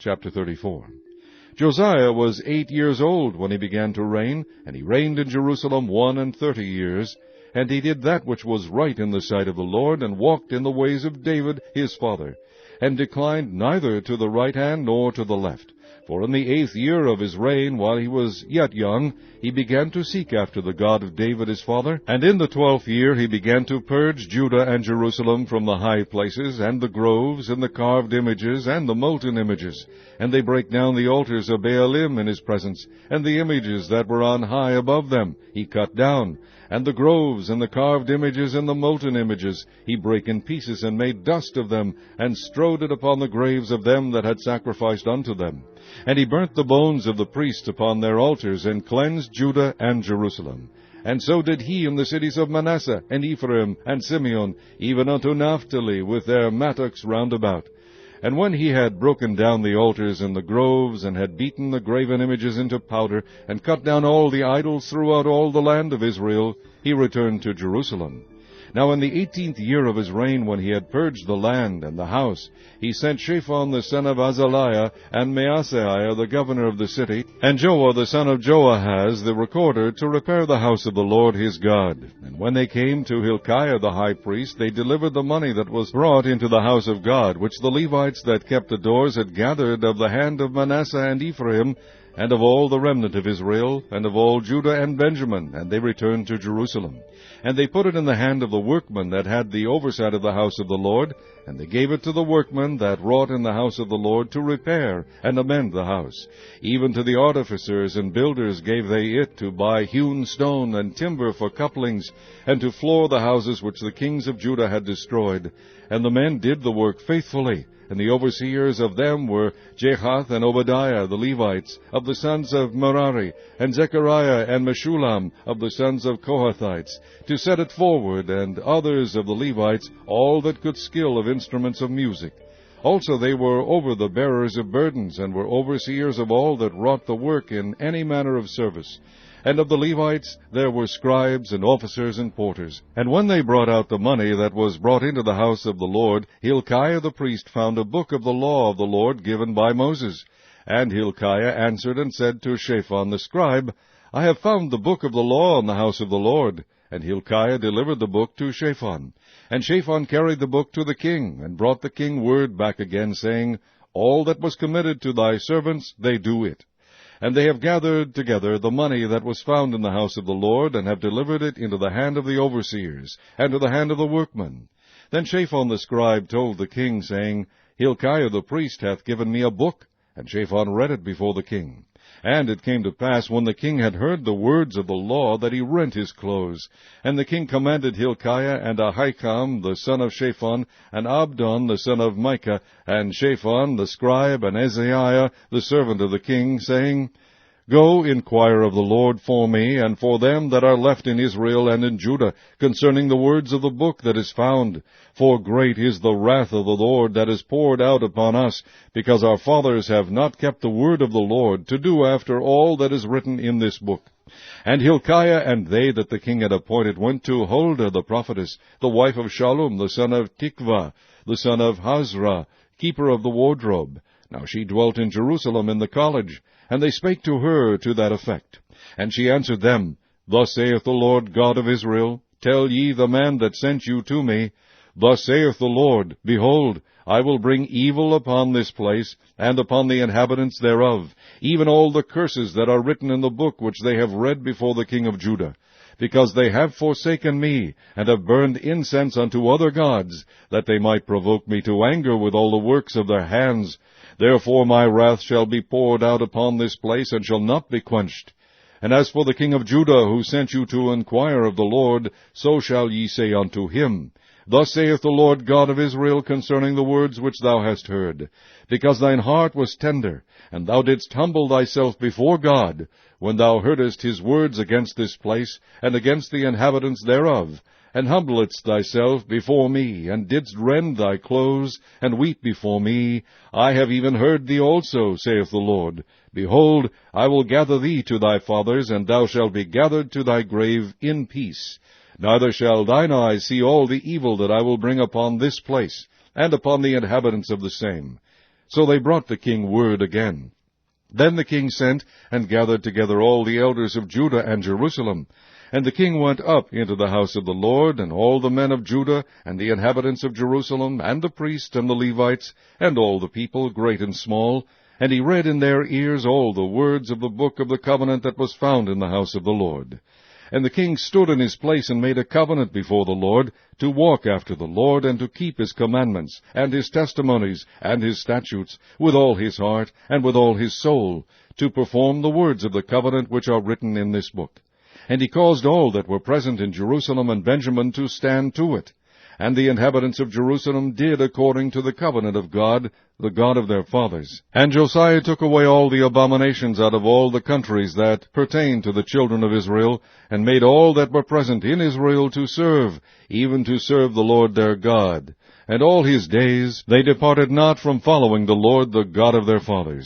Chapter 34. Josiah was 8 years old when he began to reign, and he reigned in Jerusalem 31 years. And he did that which was right in the sight of the Lord, and walked in the ways of David his father, and declined neither to the right hand nor to the left. For in the 8th year of his reign, while he was yet young, he began to seek after the God of David his father. And in the 12th year he began to purge Judah and Jerusalem from the high places, and the groves, and the carved images, and the molten images. And they brake down the altars of Baalim in his presence, and the images that were on high above them he cut down. And the groves, and the carved images, and the molten images, he brake in pieces, and made dust of them, and strowed it upon the graves of them that had sacrificed unto them. And he burnt the bones of the priests upon their altars, and cleansed Judah and Jerusalem. And so did he in the cities of Manasseh, and Ephraim, and Simeon, even unto Naphtali, with their mattocks round about. And when he had broken down the altars and the groves, and had beaten the graven images into powder, and cut down all the idols throughout all the land of Israel, he returned to Jerusalem. Now in the 18th year of his reign, when he had purged the land and the house, he sent Shaphan the son of Azaliah, and Maaseiah the governor of the city, and Joah the son of Joahaz the recorder, to repair the house of the Lord his God. And when they came to Hilkiah the high priest, they delivered the money that was brought into the house of God, which the Levites that kept the doors had gathered of the hand of Manasseh and Ephraim, and of all the remnant of Israel, and of all Judah and Benjamin, and they returned to Jerusalem. And they put it in the hand of the workmen that had the oversight of the house of the Lord, and they gave it to the workmen that wrought in the house of the Lord to repair and amend the house. Even to the artificers and builders gave they it, to buy hewn stone and timber for couplings, and to floor the houses which the kings of Judah had destroyed. And the men did the work faithfully. And the overseers of them were Jehath and Obadiah the Levites, of the sons of Merari, and Zechariah and Meshullam, of the sons of Kohathites, to set it forward, and others of the Levites, all that could skill of instruments of music. Also they were over the bearers of burdens, and were overseers of all that wrought the work in any manner of service. And of the Levites there were scribes, and officers, and porters. And when they brought out the money that was brought into the house of the Lord, Hilkiah the priest found a book of the law of the Lord given by Moses. And Hilkiah answered and said to Shaphan the scribe, I have found the book of the law in the house of the Lord. And Hilkiah delivered the book to Shaphan. And Shaphan carried the book to the king, and brought the king word back again, saying, All that was committed to thy servants, they do it. And they have gathered together the money that was found in the house of the Lord, and have delivered it into the hand of the overseers, and to the hand of the workmen. Then Shaphan the scribe told the king, saying, Hilkiah the priest hath given me a book. And Shaphan read it before the king. And it came to pass, when the king had heard the words of the law, that he rent his clothes. And the king commanded Hilkiah, and Ahikam the son of Shaphan, and Abdon the son of Micah, and Shaphan the scribe, and Azariah the servant of the king, saying, Go, inquire of the Lord for me, and for them that are left in Israel and in Judah, concerning the words of the book that is found. For great is the wrath of the Lord that is poured out upon us, because our fathers have not kept the word of the Lord, to do after all that is written in this book. And Hilkiah and they that the king had appointed went to Huldah the prophetess, the wife of Shallum the son of Tikvah, the son of Hazra, keeper of the wardrobe. Now she dwelt in Jerusalem in the college, and they spake to her to that effect. And she answered them, Thus saith the Lord God of Israel, Tell ye the man that sent you to me, Thus saith the Lord, Behold, I will bring evil upon this place, and upon the inhabitants thereof, even all the curses that are written in the book which they have read before the king of Judah, because they have forsaken me, and have burned incense unto other gods, that they might provoke me to anger with all the works of their hands. Therefore my wrath shall be poured out upon this place, and shall not be quenched. And as for the king of Judah, who sent you to inquire of the Lord, so shall ye say unto him, Thus saith the Lord God of Israel concerning the words which thou hast heard, because thine heart was tender, and thou didst humble thyself before God, when thou heardest his words against this place, and against the inhabitants thereof, and humbledst thyself before me, and didst rend thy clothes, and weep before me, I have even heard thee also, saith the Lord. Behold, I will gather thee to thy fathers, and thou shalt be gathered to thy grave in peace. Neither shall thine eyes see all the evil that I will bring upon this place, and upon the inhabitants of the same. So they brought the king word again. Then the king sent and gathered together all the elders of Judah and Jerusalem. And the king went up into the house of the Lord, and all the men of Judah, and the inhabitants of Jerusalem, and the priests and the Levites, and all the people, great and small, and he read in their ears all the words of the book of the covenant that was found in the house of the Lord. And the king stood in his place and made a covenant before the Lord, to walk after the Lord, and to keep his commandments, and his testimonies, and his statutes, with all his heart, and with all his soul, to perform the words of the covenant which are written in this book. And he caused all that were present in Jerusalem and Benjamin to stand to it. And the inhabitants of Jerusalem did according to the covenant of God, the God of their fathers. And Josiah took away all the abominations out of all the countries that pertained to the children of Israel, and made all that were present in Israel to serve, even to serve the Lord their God. And all his days they departed not from following the Lord, the God of their fathers.